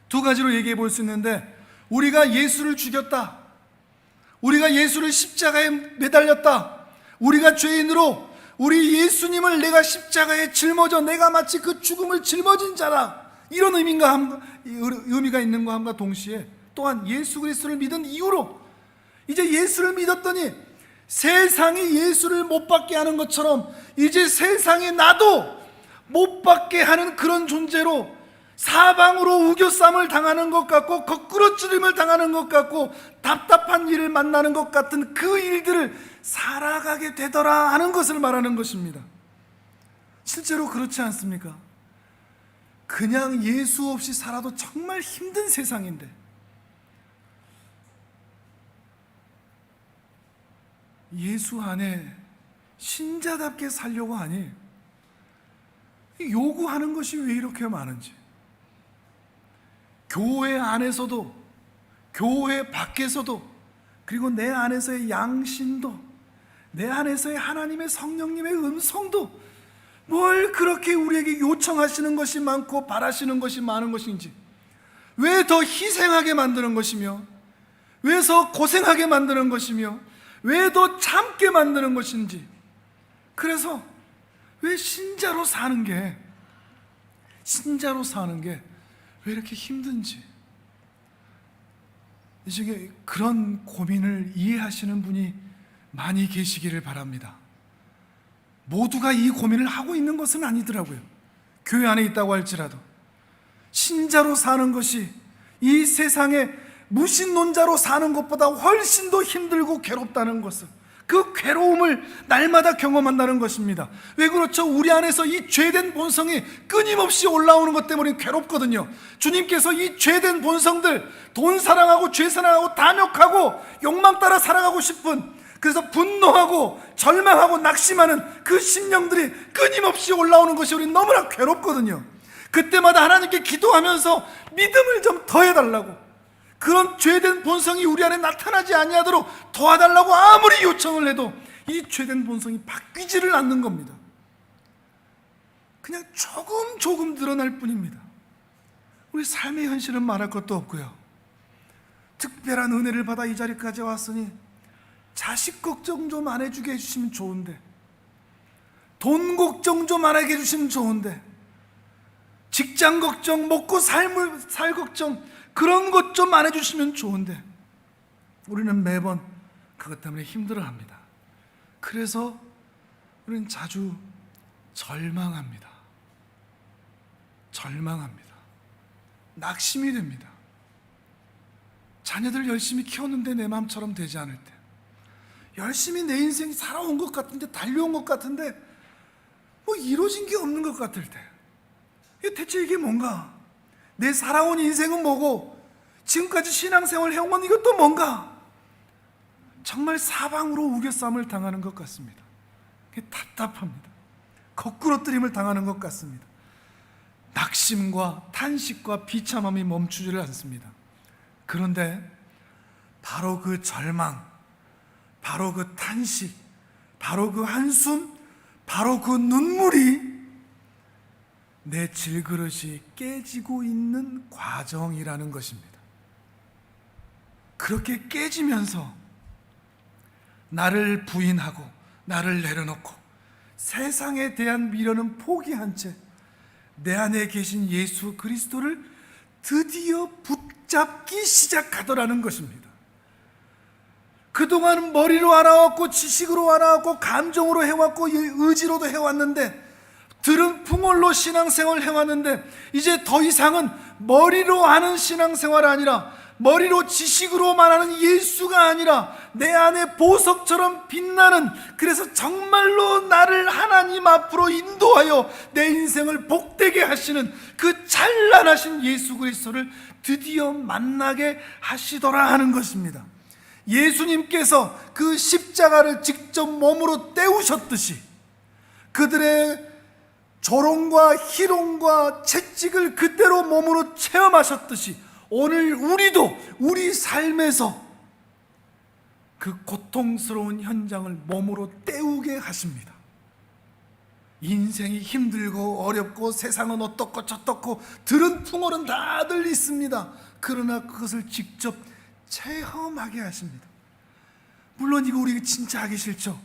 두 가지로 얘기해 볼 수 있는데, 우리가 예수를 죽였다, 우리가 예수를 십자가에 매달렸다, 우리가 죄인으로 우리 예수님을 내가 십자가에 짊어져 내가 마치 그 죽음을 짊어진 자라, 이런 의미가 있는과 함과 동시에 또한 예수 그리스도를 믿은 이후로 이제 예수를 믿었더니 세상이 예수를 못 받게 하는 것처럼 이제 세상에 나도 못 받게 하는 그런 존재로 사방으로 우겨쌈을 당하는 것 같고 거꾸로 찌름을 당하는 것 같고 답답한 일을 만나는 것 같은 그 일들을 살아가게 되더라 하는 것을 말하는 것입니다. 실제로 그렇지 않습니까? 그냥 예수 없이 살아도 정말 힘든 세상인데, 예수 안에 신자답게 살려고 하니 요구하는 것이 왜 이렇게 많은지, 교회 안에서도 교회 밖에서도, 그리고 내 안에서의 양심도, 내 안에서의 하나님의 성령님의 음성도 뭘 그렇게 우리에게 요청하시는 것이 많고 바라시는 것이 많은 것인지, 왜 더 희생하게 만드는 것이며, 왜 더 고생하게 만드는 것이며, 왜 더 참게 만드는 것인지, 그래서 왜 신자로 사는 게 왜 이렇게 힘든지, 이 중에 그런 고민을 이해하시는 분이 많이 계시기를 바랍니다. 모두가 이 고민을 하고 있는 것은 아니더라고요. 교회 안에 있다고 할지라도 신자로 사는 것이 이 세상에 무신론자로 사는 것보다 훨씬 더 힘들고 괴롭다는 것을, 그 괴로움을 날마다 경험한다는 것입니다. 왜 그렇죠? 우리 안에서 이 죄된 본성이 끊임없이 올라오는 것 때문에 괴롭거든요. 주님께서 이 죄된 본성들, 돈 사랑하고 죄 사랑하고 탐욕하고 욕망 따라 살아가고 싶은, 그래서 분노하고 절망하고 낙심하는 그 심령들이 끊임없이 올라오는 것이 우리 너무나 괴롭거든요. 그때마다 하나님께 기도하면서 믿음을 좀 더해달라고, 그런 죄된 본성이 우리 안에 나타나지 아니하도록 도와달라고 아무리 요청을 해도 이 죄된 본성이 바뀌지를 않는 겁니다. 그냥 조금 드러날 뿐입니다. 우리 삶의 현실은 말할 것도 없고요. 특별한 은혜를 받아 이 자리까지 왔으니 자식 걱정 좀 안 해주게 해주시면 좋은데, 돈 걱정 좀 안 하게 해주시면 좋은데, 직장 걱정, 먹고 살 걱정, 그런 것 좀 안 해주시면 좋은데, 우리는 매번 그것 때문에 힘들어합니다. 그래서 우리는 자주 절망합니다. 낙심이 됩니다. 자녀들 열심히 키웠는데 내 마음처럼 되지 않을 때, 열심히 내 인생이 살아온 것 같은데, 달려온 것 같은데 뭐 이루어진 게 없는 것 같을 때, 대체 이게 뭔가? 내 살아온 인생은 뭐고 지금까지 신앙생활 해온 건 이것도 뭔가? 정말 사방으로 우겨쌈을 당하는 것 같습니다. 답답합니다. 거꾸로뜨림을 당하는 것 같습니다. 낙심과 탄식과 비참함이 멈추지를 않습니다. 그런데 바로 그 절망, 바로 그 탄식, 바로 그 한숨, 바로 그 눈물이 내 질그릇이 깨지고 있는 과정이라는 것입니다. 그렇게 깨지면서 나를 부인하고 나를 내려놓고 세상에 대한 미련은 포기한 채 내 안에 계신 예수 그리스도를 드디어 붙잡기 시작하더라는 것입니다. 그동안 머리로 알아왔고 지식으로 알아왔고 감정으로 해왔고 의지로도 해왔는데, 들은 풍월로 신앙생활을 해왔는데, 이제 더 이상은 머리로 하는 신앙생활이 아니라 머리로 지식으로만 하는 예수가 아니라 내 안에 보석처럼 빛나는, 그래서 정말로 나를 하나님 앞으로 인도하여 내 인생을 복되게 하시는 그 찬란하신 예수 그리스도를 드디어 만나게 하시더라 하는 것입니다. 예수님께서 그 십자가를 직접 몸으로 떼우셨듯이, 그들의 조롱과 희롱과 채찍을 그대로 몸으로 체험하셨듯이, 오늘 우리도 우리 삶에서 그 고통스러운 현장을 몸으로 때우게 하십니다. 인생이 힘들고 어렵고 세상은 어떻고 저떻고 들은 풍월은 다들 있습니다. 그러나 그것을 직접 체험하게 하십니다. 물론 이거 우리 진짜 하기 싫죠.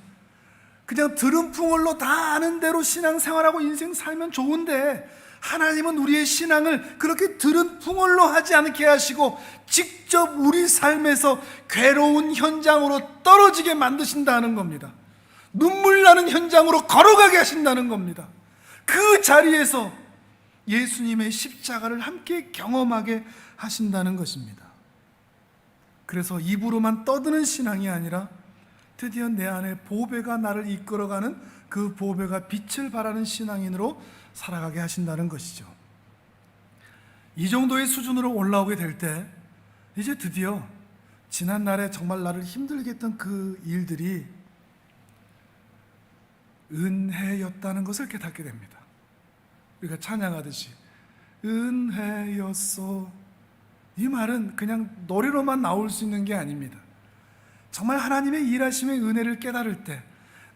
그냥 들은 풍월로 다 아는 대로 신앙생활하고 인생 살면 좋은데, 하나님은 우리의 신앙을 그렇게 들은 풍월로 하지 않게 하시고 직접 우리 삶에서 괴로운 현장으로 떨어지게 만드신다는 겁니다. 눈물 나는 현장으로 걸어가게 하신다는 겁니다. 그 자리에서 예수님의 십자가를 함께 경험하게 하신다는 것입니다. 그래서 입으로만 떠드는 신앙이 아니라 드디어 내 안에 보배가 나를 이끌어가는, 그 보배가 빛을 발하는 신앙인으로 살아가게 하신다는 것이죠. 이 정도의 수준으로 올라오게 될 때 이제 드디어 지난날에 정말 나를 힘들게 했던 그 일들이 은혜였다는 것을 깨닫게 됩니다. 우리가 찬양하듯이 은혜였소, 이 말은 그냥 노래로만 나올 수 있는 게 아닙니다. 정말 하나님의 일하심의 은혜를 깨달을 때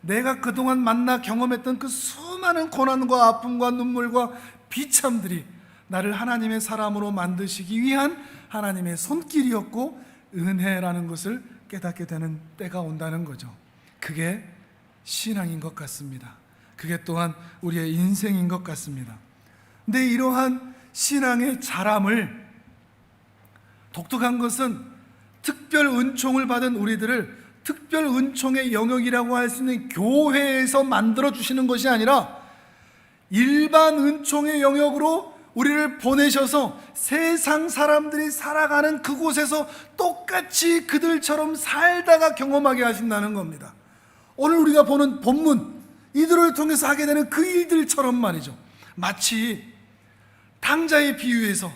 내가 그동안 만나 경험했던 그 수많은 고난과 아픔과 눈물과 비참들이 나를 하나님의 사람으로 만드시기 위한 하나님의 손길이었고 은혜라는 것을 깨닫게 되는 때가 온다는 거죠. 그게 신앙인 것 같습니다. 그게 또한 우리의 인생인 것 같습니다. 근데 이러한 신앙의 자람을, 독특한 것은 특별 은총을 받은 우리들을 특별 은총의 영역이라고 할 수 있는 교회에서 만들어주시는 것이 아니라 일반 은총의 영역으로 우리를 보내셔서 세상 사람들이 살아가는 그곳에서 똑같이 그들처럼 살다가 경험하게 하신다는 겁니다. 오늘 우리가 보는 본문, 이들을 통해서 하게 되는 그 일들처럼 말이죠. 마치 탕자의 비유에서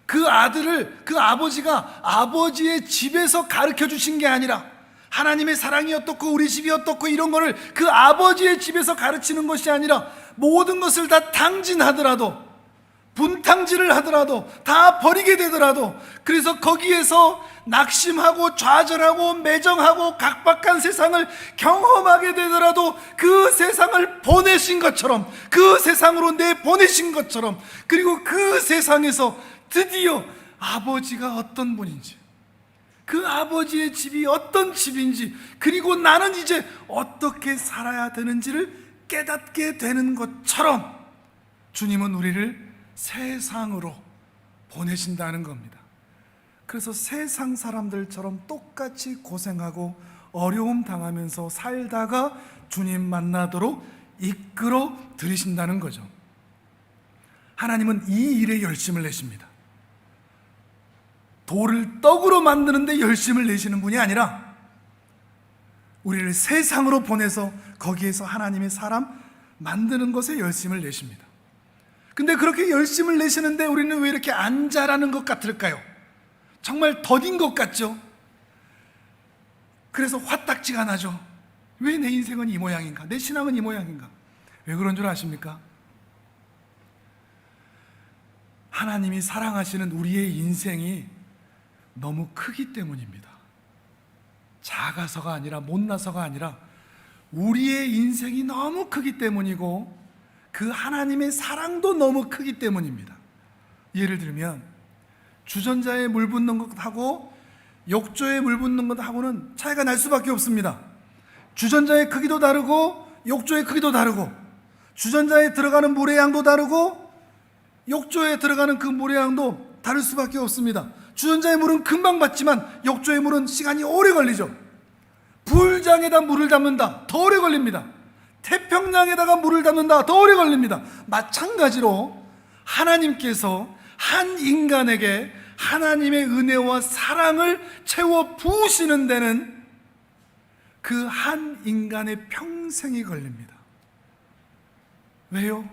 그 아들을 그 아버지가 아버지의 집에서 가르쳐 주신 게 아니라 하나님의 사랑이 어떻고 우리 집이 어떻고 이런 거를 그 아버지의 집에서 가르치는 것이 아니라 모든 것을 다 탕진하더라도, 분탕질을 하더라도, 다 버리게 되더라도, 그래서 거기에서 낙심하고 좌절하고 매정하고 각박한 세상을 경험하게 되더라도 그 세상을 보내신 것처럼, 그 세상으로 내보내신 것처럼, 그리고 그 세상에서 드디어 아버지가 어떤 분인지, 그 아버지의 집이 어떤 집인지, 그리고 나는 이제 어떻게 살아야 되는지를 깨닫게 되는 것처럼 주님은 우리를 세상으로 보내신다는 겁니다. 그래서 세상 사람들처럼 똑같이 고생하고 어려움 당하면서 살다가 주님 만나도록 이끌어 들이신다는 거죠. 하나님은 이 일에 열심을 내십니다. 돌을 떡으로 만드는데 열심을 내시는 분이 아니라 우리를 세상으로 보내서 거기에서 하나님의 사람 만드는 것에 열심을 내십니다. 근데 그렇게 열심을 내시는데 우리는 왜 이렇게 안 자라는 것 같을까요? 정말 더딘 것 같죠? 그래서 화딱지가 나죠. 왜 내 인생은 이 모양인가? 내 신앙은 이 모양인가? 왜 그런 줄 아십니까? 하나님이 사랑하시는 우리의 인생이 너무 크기 때문입니다. 작아서가 아니라 못나서가 아니라 우리의 인생이 너무 크기 때문이고 그 하나님의 사랑도 너무 크기 때문입니다. 예를 들면 주전자에 물 붓는 것하고 욕조에 물 붓는 것하고는 차이가 날 수밖에 없습니다. 주전자의 크기도 다르고 욕조의 크기도 다르고 주전자에 들어가는 물의 양도 다르고 욕조에 들어가는 그 물의 양도 다를 수밖에 없습니다. 주전자의 물은 금방 받지만 욕조의 물은 시간이 오래 걸리죠. 불장에다 물을 담는다, 더 오래 걸립니다. 태평양에다가 물을 담는다, 더 오래 걸립니다. 마찬가지로 하나님께서 한 인간에게 하나님의 은혜와 사랑을 채워 부으시는 데는 그 한 인간의 평생이 걸립니다. 왜요?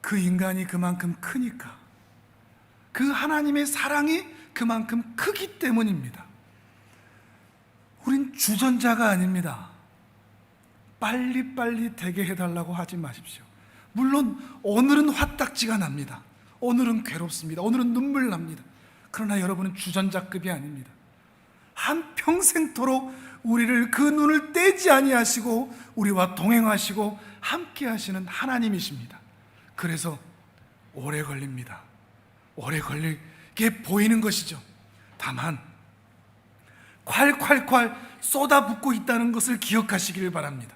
그 인간이 그만큼 크니까. 그 하나님의 사랑이 그만큼 크기 때문입니다. 우린 주전자가 아닙니다. 빨리빨리 되게 해달라고 하지 마십시오. 물론 오늘은 화딱지가 납니다. 오늘은 괴롭습니다. 오늘은 눈물 납니다. 그러나 여러분은 주전자급이 아닙니다. 한평생토록 우리를 그 눈을 떼지 아니하시고 우리와 동행하시고 함께 하시는 하나님이십니다. 그래서 오래 걸립니다. 오래 걸리게 보이는 것이죠. 다만 콸콸콸 쏟아붓고 있다는 것을 기억하시기를 바랍니다.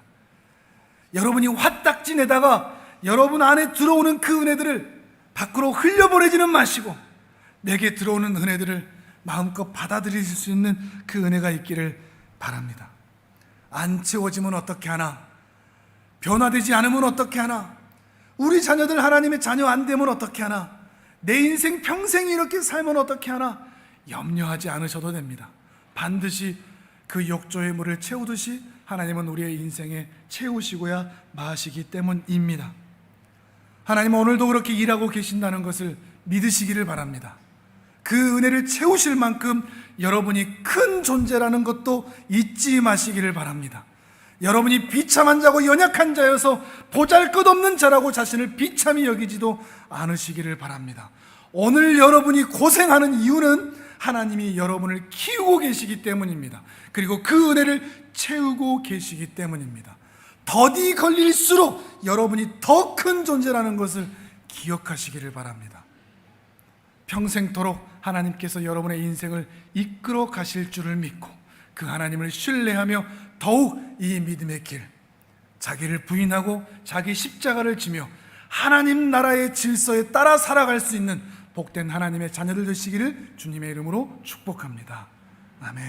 여러분이 화딱지 내다가 여러분 안에 들어오는 그 은혜들을 밖으로 흘려보내지는 마시고 내게 들어오는 은혜들을 마음껏 받아들이실 수 있는 그 은혜가 있기를 바랍니다. 안 채워지면 어떻게 하나? 변화되지 않으면 어떻게 하나? 우리 자녀들 하나님의 자녀 안 되면 어떻게 하나? 내 인생 평생 이렇게 살면 어떻게 하나? 염려하지 않으셔도 됩니다. 반드시 그 욕조의 물을 채우듯이 하나님은 우리의 인생에 채우시고야 마시기 때문입니다. 하나님은 오늘도 그렇게 일하고 계신다는 것을 믿으시기를 바랍니다. 그 은혜를 채우실 만큼 여러분이 큰 존재라는 것도 잊지 마시기를 바랍니다. 여러분이 비참한 자고 연약한 자여서 보잘것없는 자라고 자신을 비참히 여기지도 않으시기를 바랍니다. 오늘 여러분이 고생하는 이유는 하나님이 여러분을 키우고 계시기 때문입니다. 그리고 그 은혜를 채우고 계시기 때문입니다. 더디 걸릴수록 여러분이 더 큰 존재라는 것을 기억하시기를 바랍니다. 평생토록 하나님께서 여러분의 인생을 이끌어 가실 줄을 믿고 그 하나님을 신뢰하며 더욱 이 믿음의 길, 자기를 부인하고 자기 십자가를 지며 하나님 나라의 질서에 따라 살아갈 수 있는 복된 하나님의 자녀들 되시기를 주님의 이름으로 축복합니다. 아멘.